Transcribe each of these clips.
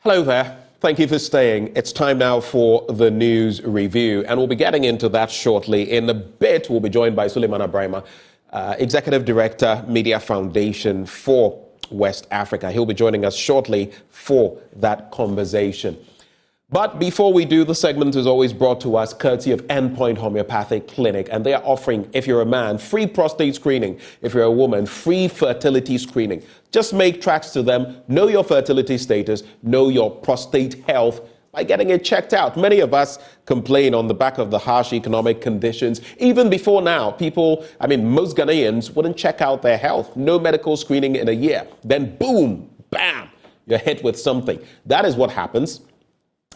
Hello there. Thank you for staying. It's time now for the news review, and we'll be getting into that shortly. In a bit, we'll be joined by Suleiman Abrahima, Executive Director, Media Foundation for West Africa. He'll be joining us shortly for that conversation. But before we do, the segment is always brought to us courtesy of Endpoint Homeopathic Clinic, and they are offering, if you're a man, free prostate screening. If you're a woman, free fertility screening. Just make tracks to them, know your fertility status, know your prostate health by getting it checked out. Many of us complain on the back of the harsh economic conditions. Even before now, most Ghanaians wouldn't check out their health. No medical screening in a year. Then boom, bam, you're hit with something. That is what happens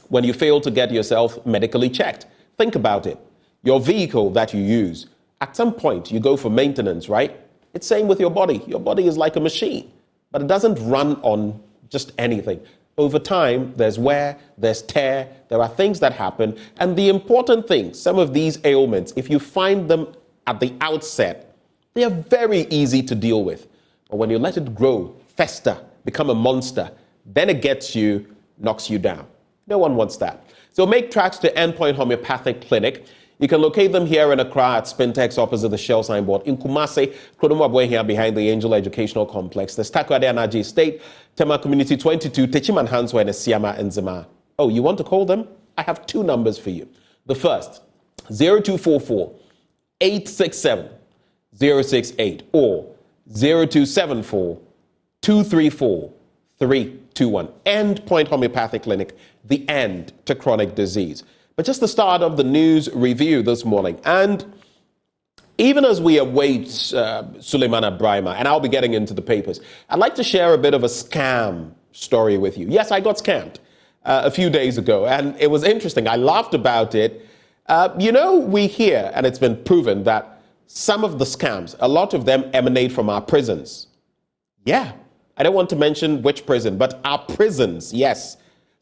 when you fail to get yourself medically checked. Think about it. Your vehicle that you use, at some point you go for maintenance, right? It's same with your body. Your body is like a machine, but it doesn't run on just anything. Over time, there's wear, there's tear, there are things that happen. And the important thing, some of these ailments, if you find them at the outset, they are very easy to deal with. But when you let it grow, fester, become a monster, then it gets you, knocks you down. No one wants that. So make tracks to Endpoint Homeopathic Clinic. You can locate them here in Accra at Spintex opposite the Shell signboard. In Kumasi, Krodumabwe here behind the Angel Educational Complex. The Takwade Anaji Estate, Tema Community 22, Techiman Hanswa and Siama and Zima. Oh, you want to call them? I have two numbers for you. The first, 0244 867 068 or 0274 234 321. Endpoint Homeopathic Clinic, the end to chronic disease. But just the start of the news review this morning. And even as we await Suleiman Abrahima, and I'll be getting into the papers, I'd like to share a bit of a scam story with you. Yes, I got scammed a few days ago, and it was interesting. I laughed about it. We hear, and it's been proven, that some of the scams, a lot of them emanate from our prisons. Yeah. I don't want to mention which prison, but our prisons, yes.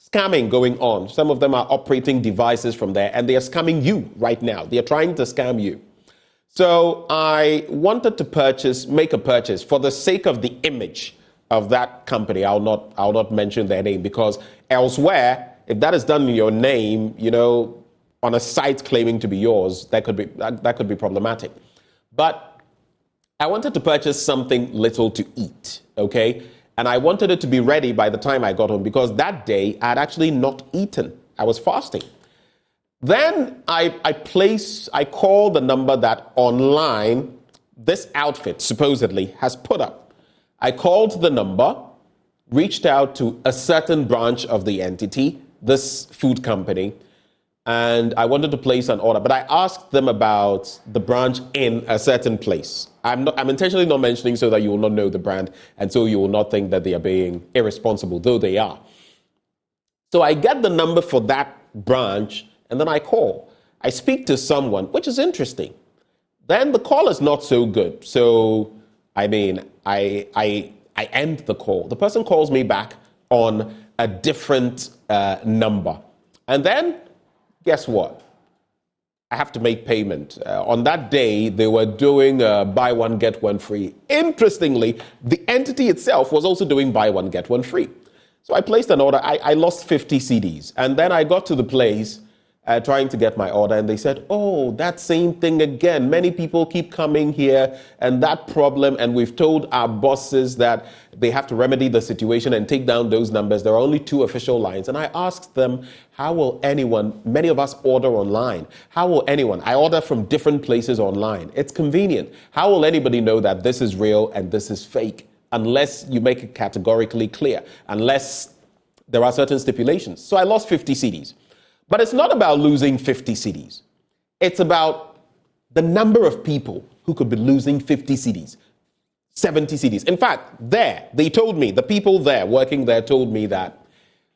Scamming going on. Some of them are operating devices from there, and they are scamming you right now. They are trying to scam you. So I wanted to make a purchase for the sake of the image of that company. I'll not mention their name, because elsewhere, if that is done in your name, on a site claiming to be yours, that could be problematic. But I wanted to purchase something little to eat, okay? And I wanted it to be ready by the time I got home, because that day I had actually not eaten. I was fasting. Then I called the number that online this outfit supposedly has put up. I called the number, reached out to a certain branch of the entity, this food company, and I wanted to place an order, but I asked them about the branch in a certain place. I'm intentionally not mentioning so that you will not know the brand, and so you will not think that they are being irresponsible, though they are. So I get the number for that branch, and then I call. I speak to someone, which is interesting. Then the call is not so good. So, I end the call. The person calls me back on a different number. And then, guess what? I have to make payment. On that day, they were doing buy one, get one free. Interestingly, the entity itself was also doing buy one, get one free. So I placed an order. I lost 50 CDs. And then I got to the place trying to get my order, and they said, oh, that same thing again. Many people keep coming here, and that problem, and we've told our bosses that they have to remedy the situation and take down those numbers. There are only 2 official lines. And I asked them, how will anyone, many of us order online. How will anyone, I order from different places online. It's convenient. How will anybody know that this is real and this is fake? Unless you make it categorically clear, unless there are certain stipulations. So I lost 50 CDs. But it's not about losing 50 CDs. It's about the number of people who could be losing 50 CDs, 70 CDs. In fact, they told me, the people there working there told me that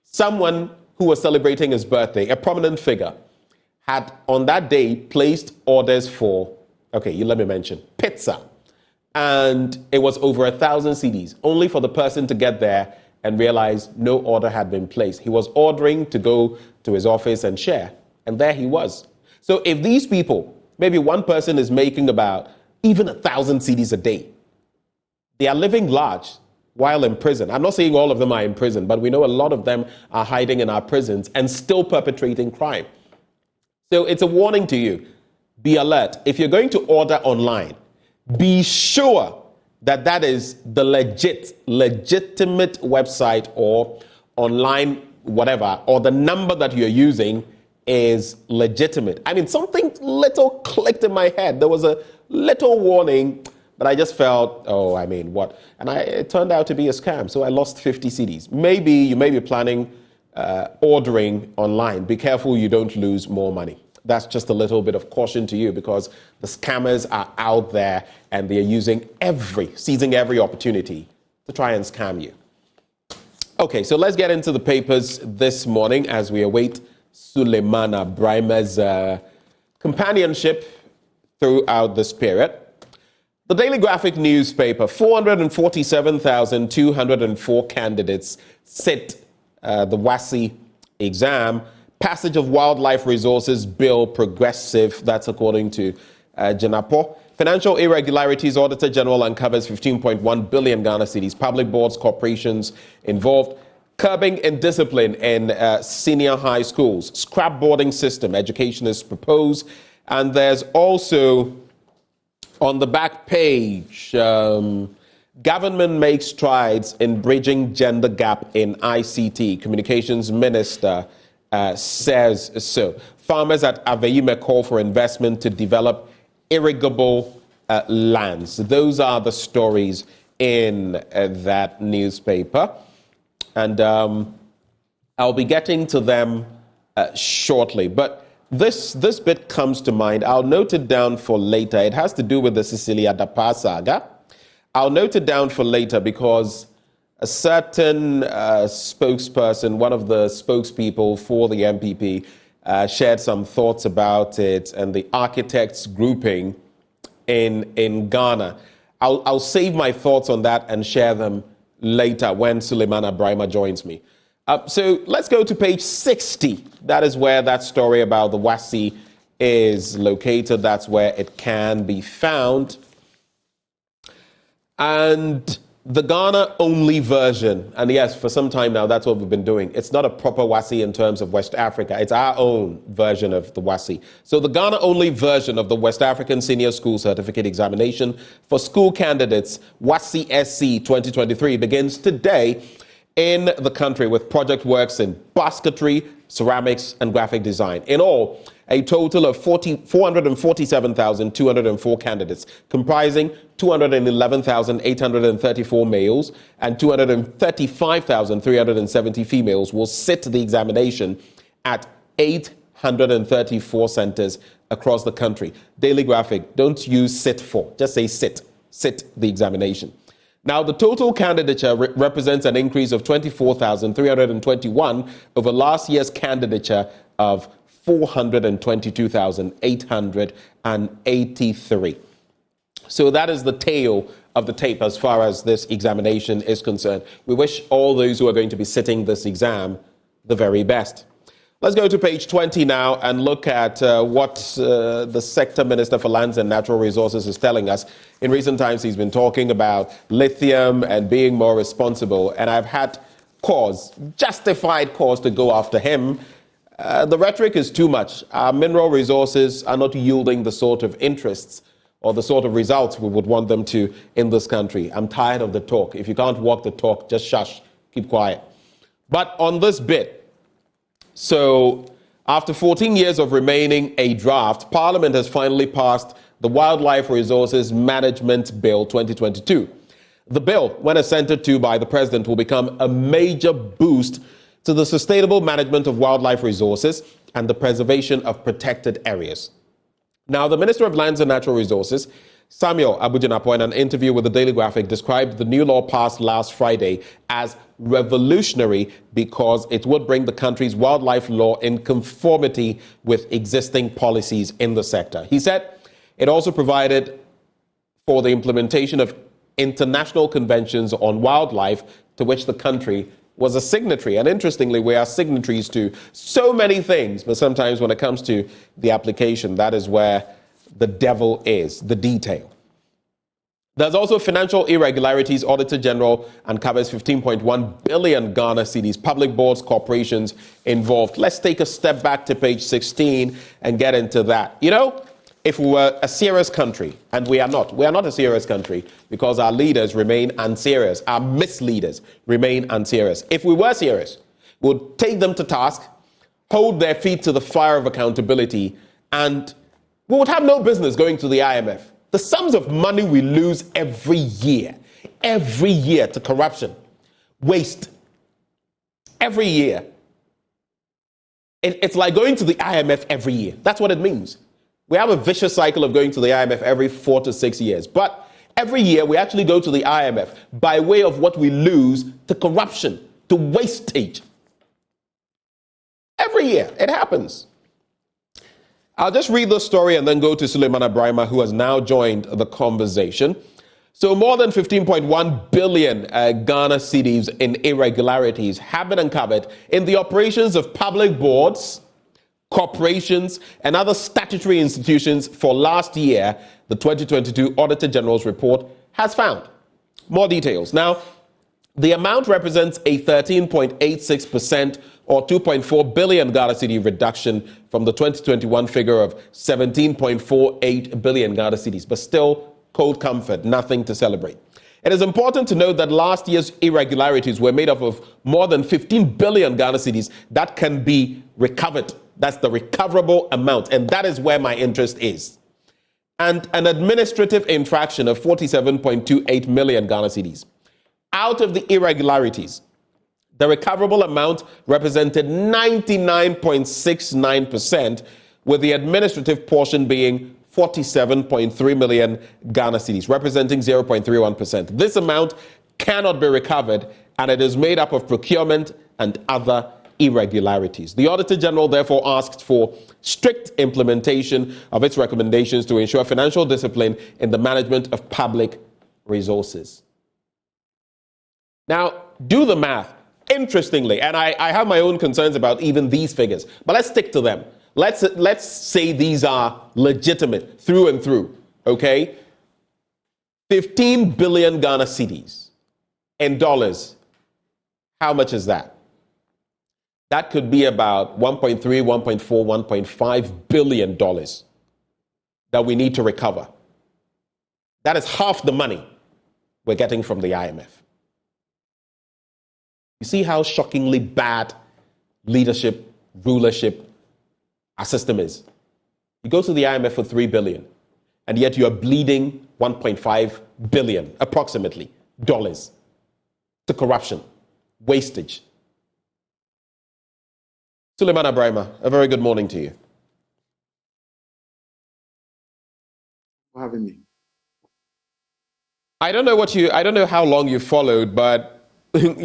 someone who was celebrating his birthday, a prominent figure, had on that day placed orders for, pizza. And it was over 1,000 CDs, only for the person to get there and realize no order had been placed. He was ordering to go to his office and share, and there he was. So if these people, maybe one person is making about even 1,000 CDs a day, they are living large. while in prison. I'm not saying all of them are in prison, but we know a lot of them are hiding in our prisons and still perpetrating crime. So it's a warning to you. Be alert. If you're going to order online, be sure that that is the legitimate website or online whatever, or the number that you're using is legitimate. I mean, something little clicked in my head. There was a little warning, but I just felt, what? And it turned out to be a scam. So I lost 50 cedis. Maybe you may be planning ordering online. Be careful you don't lose more money. That's just a little bit of caution to you, because the scammers are out there and they're seizing every opportunity to try and scam you. Okay, so let's get into the papers this morning as we await Sulemana Braima's companionship throughout this period. The Daily Graphic newspaper, 447,204 candidates sit the WASSCE exam. Passage of Wildlife Resources Bill progressive, that's according to Janapo. Financial irregularities, Auditor General uncovers 15.1 billion Ghana cedis. Public boards, corporations involved. Curbing indiscipline in senior high schools. Scrap boarding system, Educationists propose. And there's also, on the back page, government makes strides in bridging gender gap in ICT. Communications Minister says so. Farmers at Aveyime call for investment to develop irrigable lands. Those are the stories in that newspaper. And I'll be getting to them shortly. But this bit comes to mind. I'll note it down for later. It has to do with the Cecilia Dapa saga. I'll note it down for later because a certain spokesperson, one of the spokespeople for the MPP, shared some thoughts about it and the architects grouping in Ghana. I'll save my thoughts on that and share them later when Sulemana Braima joins me. So let's go to page 60. That is where that story about the WASSCE is located. That's where it can be found. And the Ghana-only version, and yes, for some time now, that's what we've been doing. It's not a proper WASSCE in terms of West Africa. It's our own version of the WASSCE. So the Ghana-only version of the West African Senior School Certificate Examination for school candidates, WASSCE SC 2023, begins today in the country with project works in basketry, ceramics, and graphic design. In all, a total of 447,204 candidates, comprising 211,834 males and 235,370 females, will sit the examination at 834 centers across the country. Daily Graphic, don't use sit for, just say sit the examination. Now, the total candidature represents an increase of 24,321 over last year's candidature of 422,883. So that is the tale of the tape as far as this examination is concerned. We wish all those who are going to be sitting this exam the very best. Let's go to page 20 now and look at what the Sector Minister for Lands and Natural Resources is telling us. In recent times, he's been talking about lithium and being more responsible, and I've had justified cause to go after him. The rhetoric is too much. Our mineral resources are not yielding the sort of interests or the sort of results we would want them to in this country. I'm tired of the talk. If you can't walk the talk, just shush, keep quiet. But on this bit, so after 14 years of remaining a draft, Parliament has finally passed the Wildlife Resources Management Bill 2022. The bill, when assented to by the President, will become a major boost to the sustainable management of wildlife resources and the preservation of protected areas. Now, the Minister of Lands and Natural Resources, Samuel Abujanapo, in an interview with the Daily Graphic, described the new law passed last Friday as revolutionary because it would bring the country's wildlife law in conformity with existing policies in the sector. He said it also provided for the implementation of international conventions on wildlife to which the country was a signatory. And interestingly, we are signatories to so many things, but sometimes when it comes to the application, that is where the devil is, the detail. There's also financial irregularities. Auditor General uncovers 15.1 billion Ghana cedis. Public boards, corporations involved. Let's take a step back to page 16 and get into that. You know, if we were a serious country, and we are not a serious country because our leaders remain unserious. Our misleaders remain unserious. If we were serious, we'd take them to task, hold their feet to the fire of accountability, and we would have no business going to the IMF. The sums of money we lose every year to corruption, waste, every year. It's like going to the IMF every year. That's what it means. We have a vicious cycle of going to the IMF every 4 to 6 years. But every year we actually go to the IMF by way of what we lose to corruption, to wastage. Every year it happens. I'll just read the story and then go to Suleiman Abrahima, who has now joined the conversation. So more than 15.1 billion Ghana cedis in irregularities have been uncovered in the operations of public boards, corporations, and other statutory institutions for last year, the 2022 Auditor General's report has found. More details. Now, the amount represents a 13.86% or 2.4 billion Ghana cedi reduction from the 2021 figure of 17.48 billion Ghana cedis, but still cold comfort, nothing to celebrate. It is important to note that last year's irregularities were made up of more than 15 billion Ghana cedis that can be recovered. That's the recoverable amount, and that is where my interest is. And an administrative infraction of 47.28 million Ghana cedis. Out of the irregularities, the recoverable amount represented 99.69%, with the administrative portion being 47.3 million Ghana cedis, representing 0.31%. This amount cannot be recovered, and it is made up of procurement and other irregularities. The Auditor General therefore asked for strict implementation of its recommendations to ensure financial discipline in the management of public resources. Now, do the math. Interestingly, and I have my own concerns about even these figures, but let's stick to them. Let's say these are legitimate through and through, okay? 15 billion Ghana cedis in dollars. How much is that? That could be about 1.3, 1.4, 1.5 billion dollars that we need to recover. That is half the money we're getting from the IMF. You see how shockingly bad leadership, rulership, our system is. You go to the IMF for 3 billion, and yet you are bleeding 1.5 billion, approximately, dollars to corruption, wastage. Suleiman Abrahima, a very good morning to you. For having me. I don't know how long you followed, but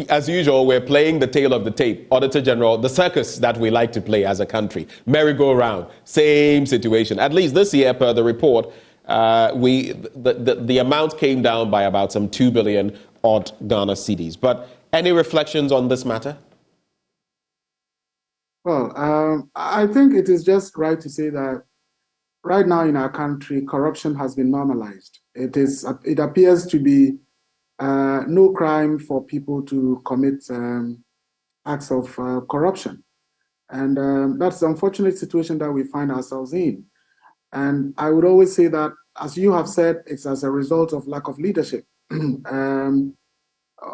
as usual, we're playing the tail of the tape. Auditor General, the circus that we like to play as a country. Merry-go-round, same situation. At least this year, per the report, the amount came down by about some 2 billion odd Ghana cedis. But any reflections on this matter? Well, I think it is just right to say that right now in our country, corruption has been normalized. It appears to be no crime for people to commit acts of corruption. And that's the unfortunate situation that we find ourselves in. And I would always say that, as you have said, it's as a result of lack of leadership.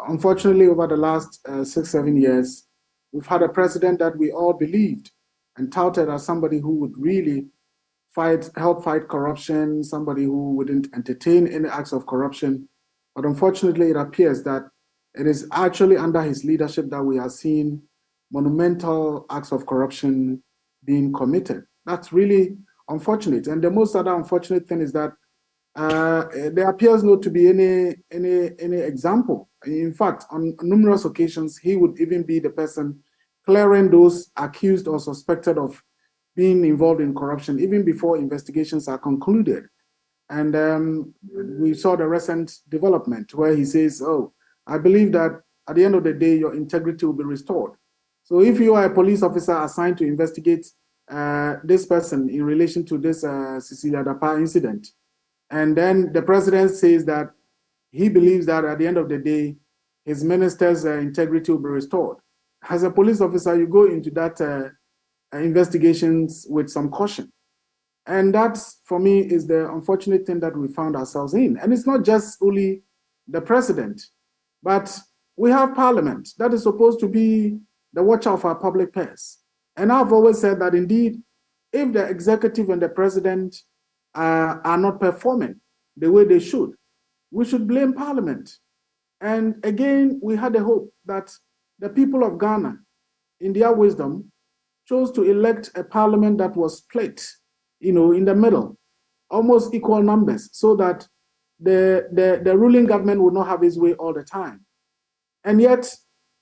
Unfortunately, over the last 6-7 years, we've had a president that we all believed and touted as somebody who would really help fight corruption, somebody who wouldn't entertain any acts of corruption. But unfortunately, it appears that it is actually under his leadership that we are seeing monumental acts of corruption being committed. That's really unfortunate. And the most other unfortunate thing is that there appears not to be any example. In fact, on numerous occasions, he would even be the person clearing those accused or suspected of being involved in corruption, even before investigations are concluded. And we saw the recent development where he says, oh, I believe that at the end of the day, your integrity will be restored. So if you are a police officer assigned to investigate this person in relation to this Cecilia Dapa incident, and then the president says that he believes that at the end of the day, his minister's integrity will be restored. As a police officer, you go into that investigations with some caution. And that, for me, is the unfortunate thing that we found ourselves in. And it's not just only the president, but we have parliament that is supposed to be the watcher of our public purse. And I've always said that indeed, if the executive and the president are not performing the way they should, we should blame parliament. And again, we had a hope that the people of Ghana, in their wisdom, chose to elect a parliament that was split, in the middle, almost equal numbers, so that the ruling government would not have its way all the time. And yet,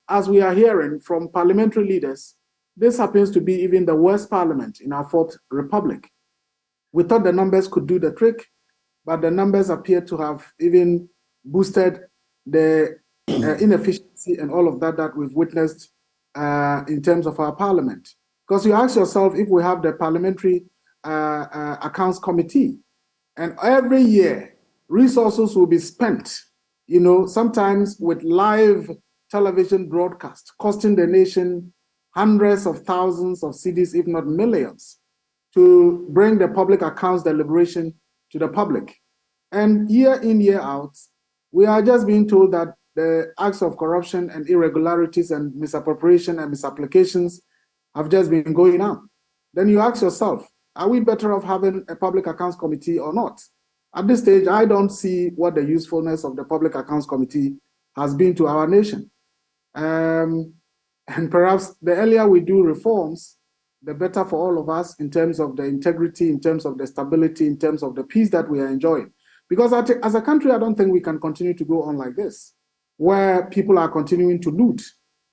as we are hearing from parliamentary leaders, this happens to be even the worst parliament in our fourth republic. We thought the numbers could do the trick, but the numbers appear to have even boosted the inefficiency and all of that we've witnessed in terms of our parliament. Because you ask yourself, if we have the parliamentary accounts committee, and every year resources will be spent, sometimes with live television broadcast, costing the nation hundreds of thousands of cedis, if not millions, to bring the public accounts deliberation to the public. And year in, year out, we are just being told that the acts of corruption and irregularities and misappropriation and misapplications have just been going on. Then you ask yourself, are we better off having a public accounts committee or not? At this stage, I don't see what the usefulness of the public accounts committee has been to our nation. And perhaps the earlier we do reforms, the better for all of us in terms of the integrity, in terms of the stability, in terms of the peace that we are enjoying. Because as a country, I don't think we can continue to go on like this, where people are continuing to loot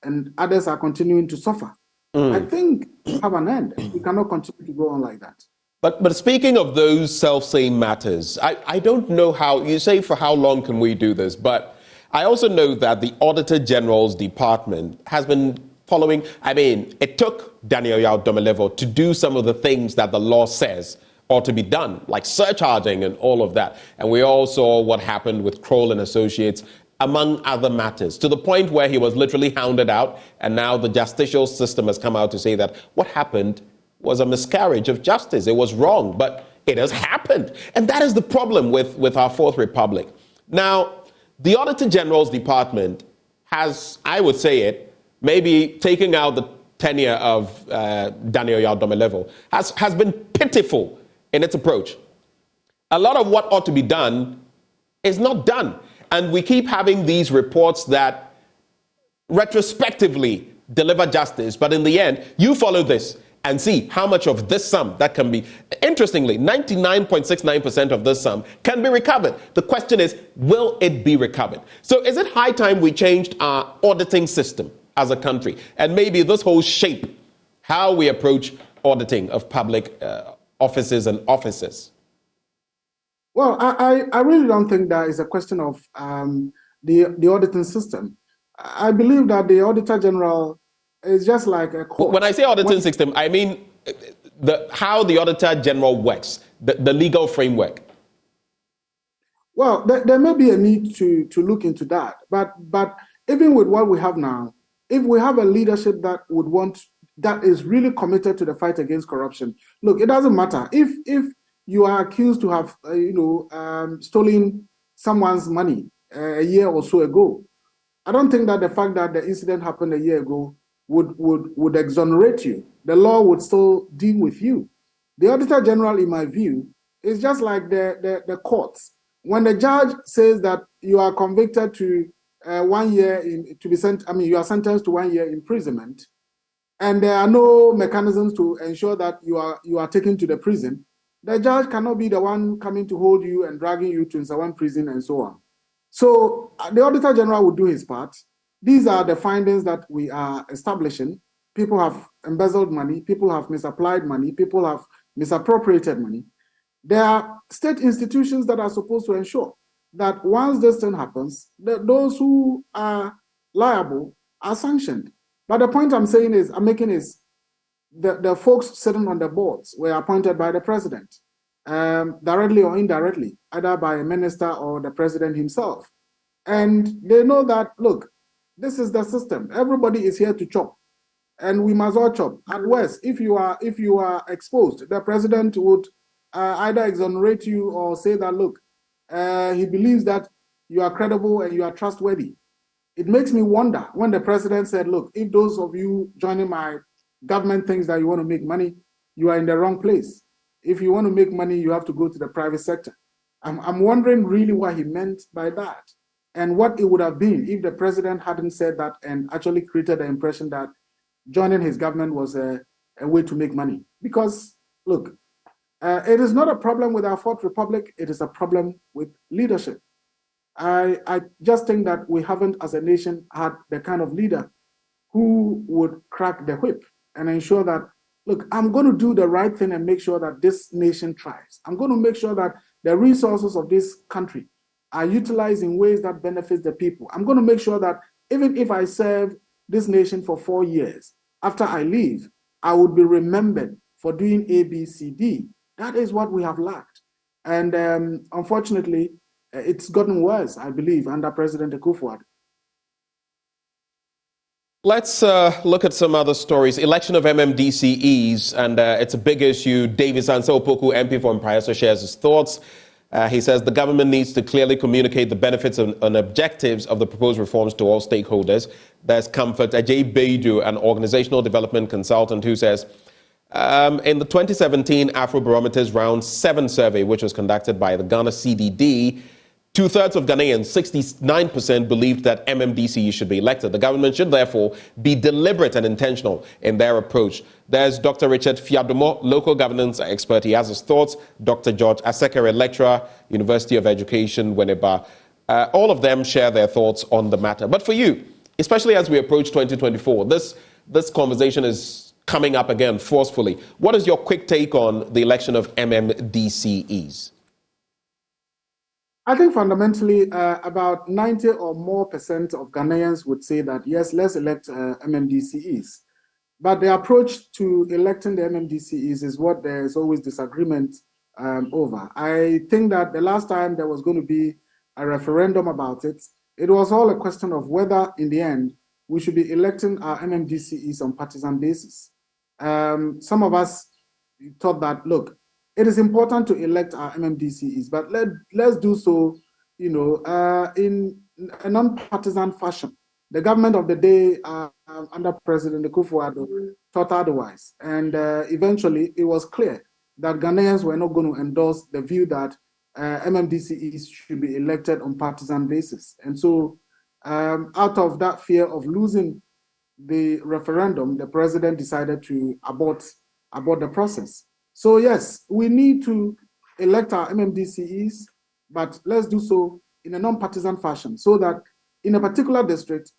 and others are continuing to suffer. I think we have an end. We cannot continue to go on like that. But speaking of those self-same matters, I don't know how, you say for how long can we do this, but I also know that the Auditor General's Department has been following, it took Daniel Yao Domelevo to do some of the things that the law says ought to be done, like surcharging and all of that. And we all saw what happened with Kroll and Associates, among other matters, to the point where he was literally hounded out. And now the justicial system has come out to say that what happened was a miscarriage of justice. It was wrong, but it has happened. And that is the problem with our Fourth Republic. Now, the Auditor General's Department has, I would say it, maybe taking out the tenure of Daniel Yao Domelevo, has been pitiful in its approach. A lot of what ought to be done is not done. And we keep having these reports that retrospectively deliver justice, but in the end, you follow this and see how much of this sum that can be. Interestingly, 99.69% of this sum can be recovered. The question is, will it be recovered? So is it high time we changed our auditing system as a country? And maybe this whole shape, how we approach auditing of public offices and officers? Well, I really don't think that is a question of the auditing system. I believe that the Auditor General is just like a court. When I say auditing system, I mean how the Auditor General works, the legal framework. Well, there may be a need to look into that. But even with what we have now, if we have a leadership that is really committed to the fight against corruption, look, it doesn't matter if you are accused to have stolen someone's money a year or so ago. I don't think that the fact that the incident happened a year ago would exonerate you. The law would still deal with you. The Auditor General, in my view, is just like the courts. When the judge says that you are convicted to 1 year you are sentenced to 1 year imprisonment, and there are no mechanisms to ensure that you are taken to the prison, the judge cannot be the one coming to hold you and dragging you to one prison and so on. So the Auditor General will do his part. These are the findings that we are establishing. People have embezzled money, people have misapplied money, people have misappropriated money. There are state institutions that are supposed to ensure that once this thing happens, those who are liable are sanctioned. But the point I'm making is the folks sitting on the boards were appointed by the president, directly or indirectly, either by a minister or the president himself. And they know that, look, this is the system. Everybody is here to chop, and we must all chop. At worst, if you are exposed, the president would either exonerate you or say that, look, he believes that you are credible and you are trustworthy. It makes me wonder when the president said, look, if those of you joining my government thinks that you want to make money, you are in the wrong place. If you want to make money, you have to go to the private sector. I'm wondering really what he meant by that and what it would have been if the president hadn't said that and actually created the impression that joining his government was a way to make money. Because, look, it is not a problem with our Fourth Republic, it is a problem with leadership. I just think that we haven't, as a nation, had the kind of leader who would crack the whip and ensure that, look, I'm going to do the right thing and make sure that this nation thrives. I'm going to make sure that the resources of this country are utilized in ways that benefits the people. I'm going to make sure that even if I serve this nation for 4 years, after I leave, I would be remembered for doing A, B, C, D. That is what we have lacked. And unfortunately, it's gotten worse, I believe, under President Akufo-Addo. Let's look at some other stories. Election of MMDCEs, and it's a big issue. Davis Ansah-Opoku, MP for Mmdce, shares his thoughts. He says the government needs to clearly communicate the benefits and objectives of the proposed reforms to all stakeholders. There's Comfort Ajay Beidu, an organizational development consultant, who says, in the 2017 Afrobarometer's Round 7 survey, which was conducted by the Ghana CDD, 2/3 of Ghanaians, 69%, believed that MMDCE should be elected. The government should therefore be deliberate and intentional in their approach. There's Dr. Richard Fiadomo, local governance expert. He has his thoughts. Dr. George Asekere, lecturer, University of Education, Winneba. All of them share their thoughts on the matter. But for you, especially as we approach 2024, this conversation is coming up again forcefully. What is your quick take on the election of MMDCEs? I think fundamentally about 90 or more percent of Ghanaians would say that, yes, let's elect MMDCEs. But the approach to electing the MMDCEs is what there's always disagreement over. I think that the last time there was going to be a referendum about it, it was all a question of whether, in the end, we should be electing our MMDCEs on partisan basis. Some of us thought that, look, it is important to elect our MMDCEs, but let's do so, in a non-partisan fashion. The government of the day under President Akufo-Addo thought otherwise, and eventually it was clear that Ghanaians were not going to endorse the view that MMDCEs should be elected on partisan basis. And so, out of that fear of losing the referendum, the president decided to abort the process. So yes, we need to elect our MMDCEs, but let's do so in a non-partisan fashion so that in a particular district,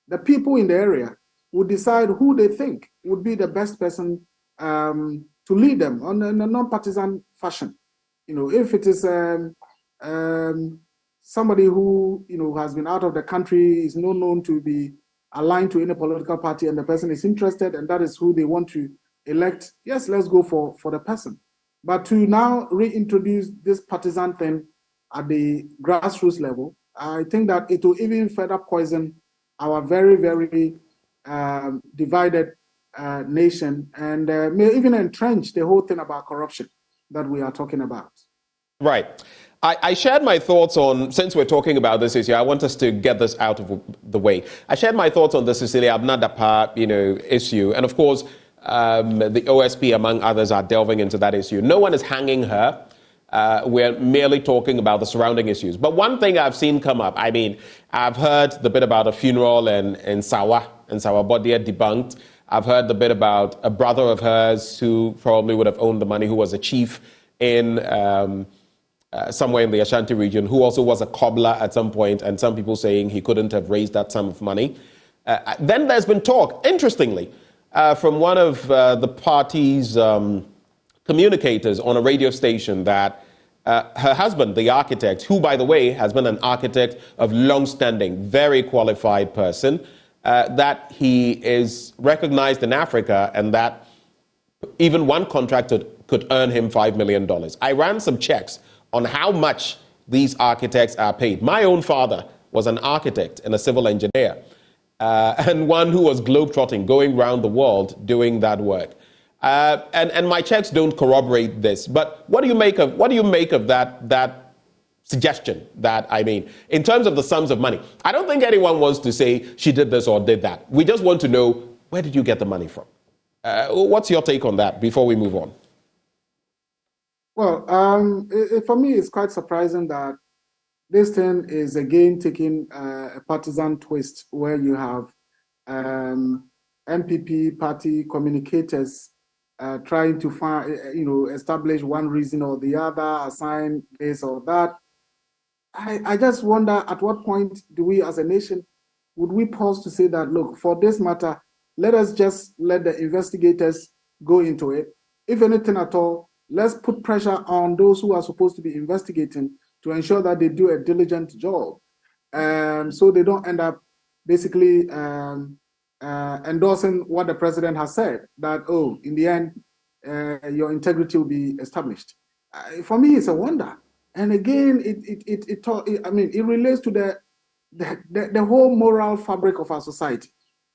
the people in the area would decide who they think would be the best person to lead them in a non-partisan fashion. If it is somebody who has been out of the country, is not known to be aligned to any political party, and the person is interested, and that is who they want to elect, yes, let's go for the person. But to now reintroduce this partisan thing at the grassroots level, I think that it will even further poison our very, very divided nation, and may even entrench the whole thing about corruption that we are talking about. Right. I shared my thoughts on, since we're talking about this issue, I want us to get this out of the way. I shared my thoughts on the Cecilia Abnadapa, issue. And of course, the OSP, among others, are delving into that issue. No one is hanging her. We're merely talking about the surrounding issues. But one thing I've seen come up, I've heard the bit about a funeral in Sawa Bodia debunked. I've heard the bit about a brother of hers who probably would have owned the money, who was a chief in somewhere in the Ashanti region, who also was a cobbler at some point, and some people saying he couldn't have raised that sum of money. Then there's been talk, interestingly, from one of the party's communicators on a radio station that her husband, the architect, who, by the way, has been an architect of long-standing, very qualified person, that he is recognized in Africa and that even one contractor could earn him $5 million. I ran some checks on how much these architects are paid. My own father was an architect and a civil engineer, and one who was globetrotting, going around the world doing that work. And my checks don't corroborate this. But what do you make of that suggestion? That, I mean, in terms of the sums of money, I don't think anyone wants to say she did this or did that. We just want to know, where did you get the money from? What's your take on that before we move on? Well, for me, it's quite surprising that this thing is again taking a partisan twist where you have MPP party communicators trying to find, establish one reason or the other, assign this or that. I just wonder, at what point do we as a nation, would we pause to say that, look, for this matter, let us just let the investigators go into it. If anything at all, let's put pressure on those who are supposed to be investigating to ensure that they do a diligent job, so they don't end up basically endorsing what the president has said, that, oh, in the end, your integrity will be established. For me, it's a wonder. And again, it relates to the whole moral fabric of our society,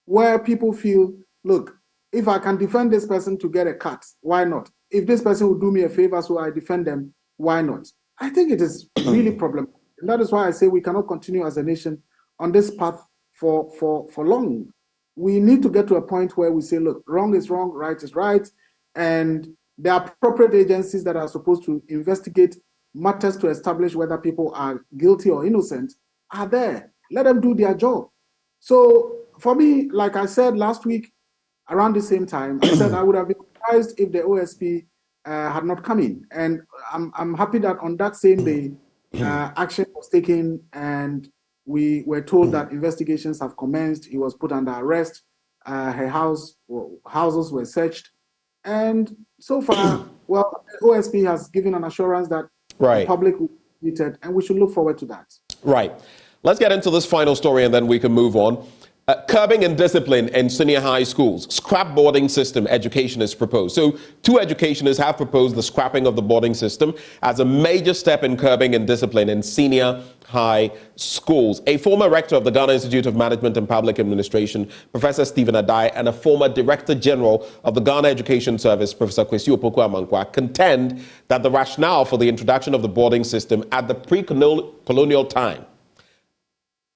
where people feel, look, if I can defend this person to get a cut, why not? If this person will do me a favor so I defend them, why not? I think it is really problematic. And that is why I say we cannot continue as a nation on this path for long. We need to get to a point where we say, look, wrong is wrong, right is right, and the appropriate agencies that are supposed to investigate matters to establish whether people are guilty or innocent are there. Let them do their job. So for me, like I said last week, around the same time, I said I would have been surprised if the OSP had not come in. And I'm happy that on that same day, action was taken and we were told that investigations have commenced. He was put under arrest. Her houses were searched. And so far, well, the OSP has given an assurance that the public will be treated, and we should look forward to that. Right. Let's get into this final story and then we can move on. Curbing indiscipline in senior high schools. Scrap boarding system, educationists propose. So 2 educationists have proposed the scrapping of the boarding system as a major step in curbing indiscipline in senior high schools. A former rector of the Ghana Institute of Management and Public Administration, Professor Stephen Adai, and a former Director General of the Ghana Education Service, Professor Kwesi Opoku-Amankwa, contend that the rationale for the introduction of the boarding system at the pre-colonial time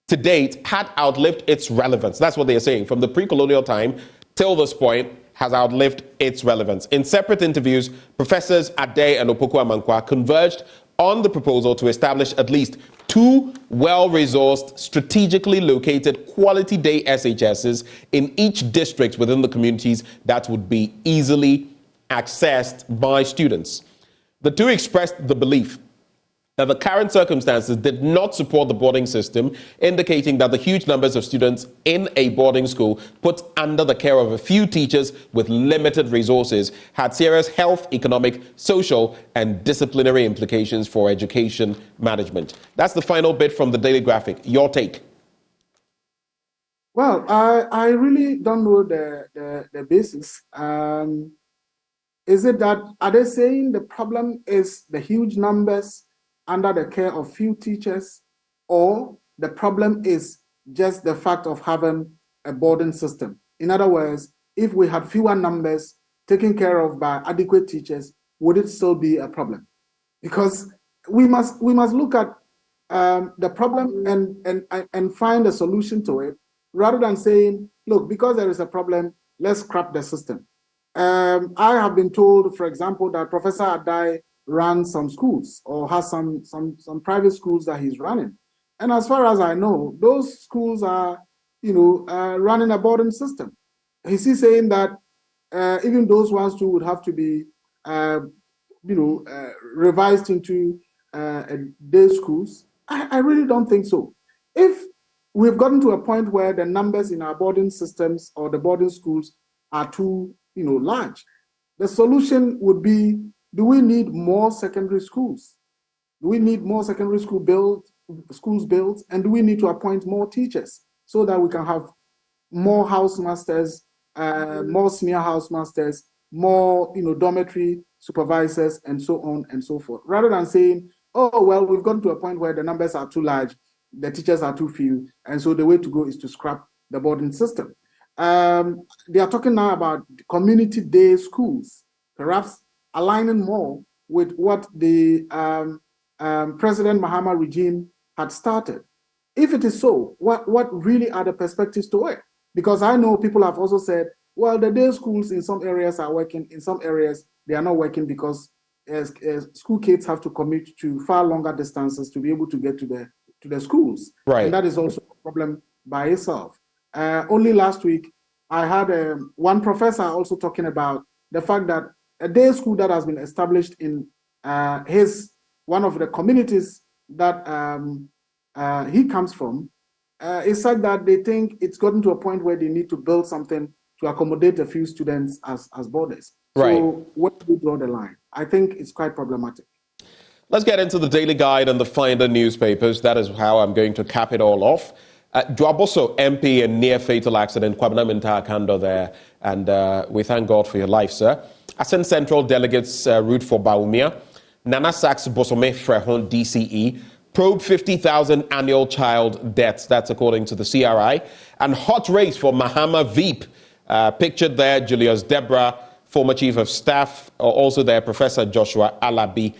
to date had outlived its relevance. That's what they are saying. From the pre-colonial time till this point has outlived its relevance. In separate interviews, Professors Adai and Opoku-Amankwa converged on the proposal to establish at least 2 well-resourced, strategically located quality day SHSs in each district within the communities that would be easily accessed by students. The 2 expressed the belief that the current circumstances did not support the boarding system, indicating that the huge numbers of students in a boarding school put under the care of a few teachers with limited resources had serious health, economic, social, and disciplinary implications for education management. That's the final bit from the Daily Graphic. Your take? Well, I really don't know the basis. Is it that, are they saying the problem is the huge numbers under the care of few teachers, or the problem is just the fact of having a boarding system? In other words, if we had fewer numbers taken care of by adequate teachers, would it still be a problem? Because we must look at the problem and find a solution to it, rather than saying, look, because there is a problem, let's scrap the system. I have been told, for example, that Professor Adai runs some schools or has some private schools that he's running. And as far as I know, those schools are, running a boarding system. Is he saying that even those ones too would have to be, revised into day schools? I really don't think so. If we've gotten to a point where the numbers in our boarding systems or the boarding schools are too, large, the solution would be, do we need more secondary schools? Do we need more secondary schools built? And do we need to appoint more teachers so that we can have more housemasters, more senior housemasters, more dormitory supervisors, and so on and so forth? Rather than saying, oh, well, we've gotten to a point where the numbers are too large, the teachers are too few, and so the way to go is to scrap the boarding system. They are talking now about community day schools, perhaps aligning more with what the President Mahama regime had started. If it is so, what really are the perspectives to it? Because I know people have also said, well, the day schools in some areas are working, in some areas they are not working because as school kids have to commute to far longer distances to be able to get to the schools. Right. And that is also a problem by itself. Only last week, I had one professor also talking about the fact that a day school that has been established in one of the communities that he comes from, is said that they think it's gotten to a point where they need to build something to accommodate a few students as boarders. Right. So where do we draw the line? I think it's quite problematic. Let's get into the Daily Guide and the Finder newspapers. That is how I'm going to cap it all off. Dwaboso MP, a near-fatal accident, Kwabena Minta Kando there, and we thank God for your life, sir. Asen Central delegates root for Baumia. Nana Sachs Bosome Frehon DCE. Probe 50,000 annual child deaths. That's according to the CRI. And hot race for Mahama Veep. Pictured there, Julius Debra, former chief of staff. Also there, Professor Joshua Alabi,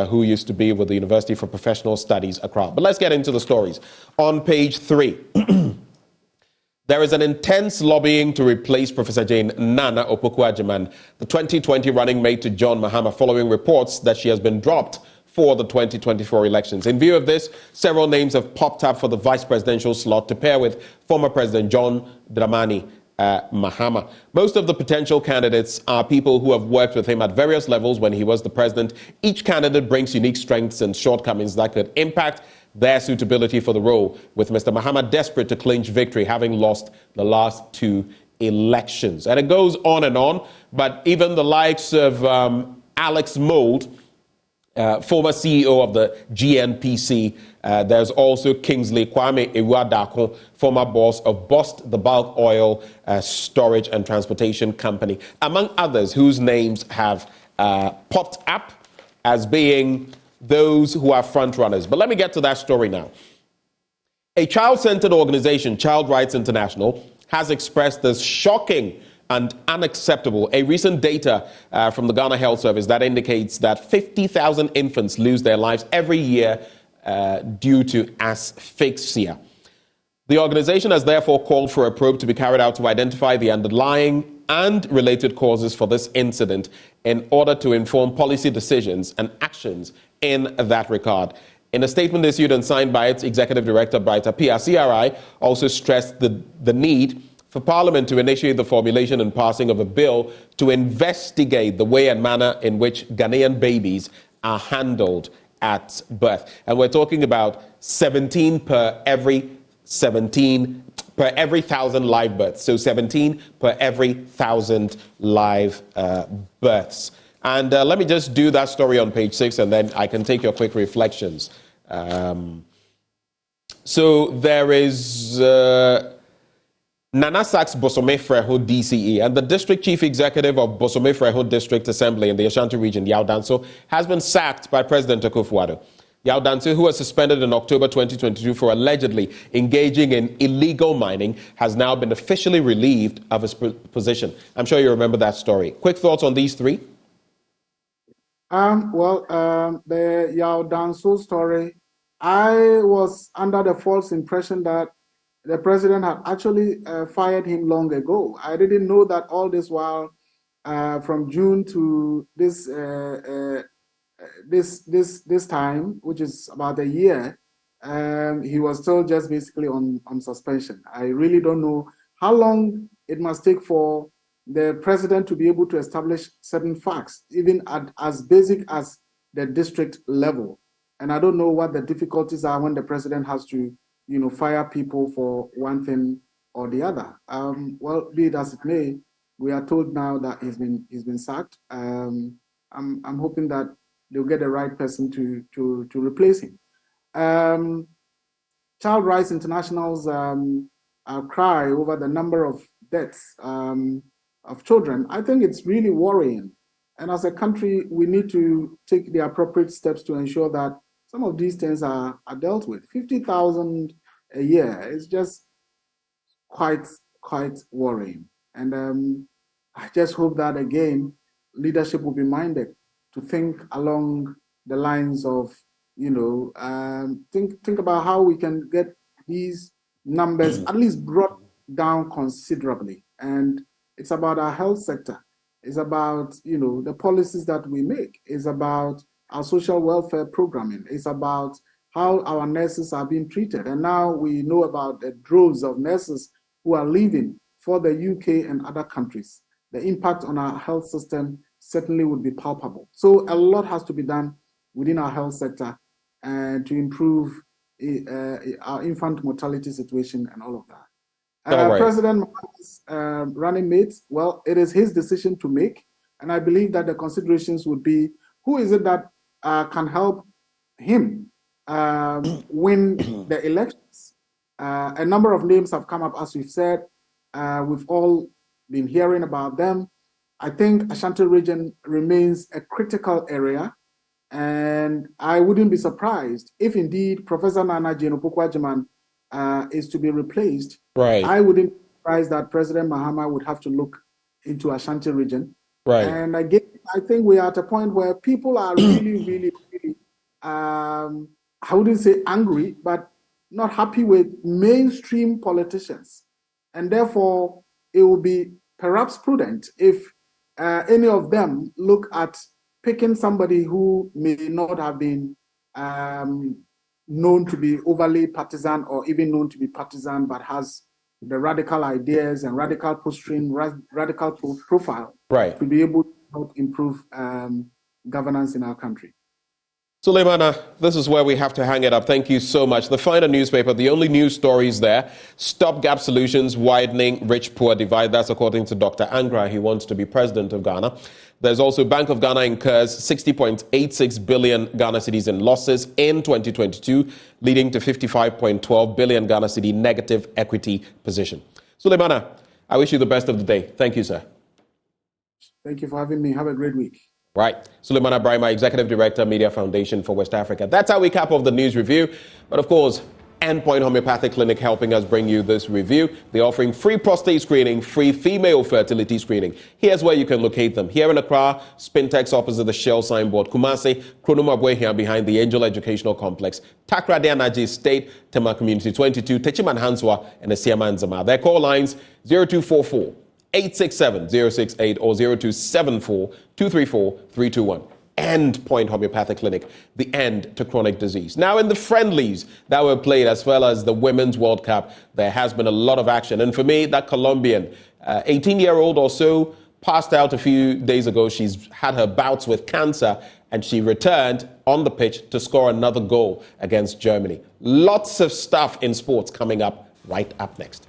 who used to be with the University for Professional Studies, Accra. But let's get into the stories. On page 3, there is an intense lobbying to replace Professor Jane Nana Opoku-Agyeman, the 2020 running mate to John Mahama, following reports that she has been dropped for the 2024 elections. In view of this, several names have popped up for the vice presidential slot to pair with former President John Dramani Mahama. Most of the potential candidates are people who have worked with him at various levels when he was the president. Each candidate brings unique strengths and shortcomings that could impact their suitability for the role, with Mr. Mahama desperate to clinch victory, having lost the last 2 elections. And it goes on, but even the likes of Alex Mould, former CEO of the GNPC. There's also Kingsley Kwame Iwadako, former boss of Bost, the bulk oil storage and transportation company, among others whose names have popped up as being those who are front runners. But let me get to that story now. A child-centered organization, Child Rights International, has expressed this shocking and unacceptable a recent data from the Ghana Health Service that indicates that 50,000 infants lose their lives every year due to asphyxia. The organization has therefore called for a probe to be carried out to identify the underlying and related causes for this incident in order to inform policy decisions and actions in that regard. In a statement issued and signed by its executive director, Brighter Pia, CRI also stressed the need for Parliament to initiate the formulation and passing of a bill to investigate the way and manner in which Ghanaian babies are handled at birth. And we're talking about 17 per every 1,000 live births. So 17 per every 1,000 live births. And let me just do that story on page 6, and then I can take your quick reflections. So there is Nana Sachs Bosome Freho DCE, and the district chief executive of Bosome Freho District Assembly in the Ashanti region, Yao Danso, has been sacked by President Akufo-Addo. Yao Danso, who was suspended in October 2022 for allegedly engaging in illegal mining, has now been officially relieved of his position. I'm sure you remember that story. Quick thoughts on these three? The Yao Danso story, I was under the false impression that the president had actually fired him long ago. I didn't know that all this while, from June to this time, which is about a year, he was still just basically on suspension. I really don't know how long it must take for the president to be able to establish certain facts, even at as basic as the district level. And I don't know what the difficulties are when the president has to, fire people for one thing or the other. Well, be it as it may, we are told now that he's been sacked. I'm hoping that they'll get the right person to replace him. Child Rights International's cry over the number of deaths of children, I think it's really worrying. And as a country, we need to take the appropriate steps to ensure that some of these things are dealt with. 50,000 a year is just quite worrying. And I just hope that again, leadership will be minded to think along the lines of, think about how we can get these numbers at least brought down considerably. And it's about our health sector. It's about, the policies that we make. It's about our social welfare programming. It's about how our nurses are being treated. And now we know about the droves of nurses who are leaving for the UK and other countries. The impact on our health system certainly would be palpable. So a lot has to be done within our health sector to improve our infant mortality situation and all of that. President Mahama's running mate, well, it is his decision to make. And I believe that the considerations would be, who is it that can help him win the elections? A number of names have come up, as we've said. We've all been hearing about them. I think Ashanti region remains a critical area, and I wouldn't be surprised if indeed Professor Nana Jane Opoku-Agyeman is to be replaced. Right. I wouldn't be surprised that President Mahama would have to look into Ashanti region. Right. And again, I think we are at a point where people are really, I wouldn't say angry, but not happy with mainstream politicians. And therefore, it will be perhaps prudent if any of them look at picking somebody who may not have been known to be overly partisan or even known to be partisan, but has the radical ideas and radical posturing, radical profile, right, to be able to help improve governance in our country. Suleimana, this is where we have to hang it up. Thank you so much. The final newspaper, the only news stories there: stopgap solutions widening rich-poor divide. That's according to Dr. Angra. He wants to be president of Ghana. There's also Bank of Ghana incurs 60.86 billion Ghana cedis in losses in 2022, leading to 55.12 billion Ghana cedi negative equity position. Suleimana, I wish you the best of the day. Thank you, sir. Thank you for having me. Have a great week. Right. Suleimana Brahima, Executive Director, Media Foundation for West Africa. That's how we cap off the news review. But of course, Endpoint Homeopathic Clinic helping us bring you this review. They're offering free prostate screening, free female fertility screening. Here's where you can locate them. Here in Accra, Spintex opposite the Shell signboard. Kumasi, Kronoma here behind the Angel Educational Complex. Takrady Anaji State, Tema Community 22, Techiman Hanswa, and the Siaman Zama. Their call lines 0244 867 068 or 0274 234 321. Endpoint Homeopathic Clinic, the end to chronic disease. Now, in the friendlies that were played, as well as the Women's World Cup, there has been a lot of action. And for me, that Colombian, 18-year-old or so, passed out a few days ago. She's had her bouts with cancer, and she returned on the pitch to score another goal against Germany. Lots of stuff in sports coming up right up next.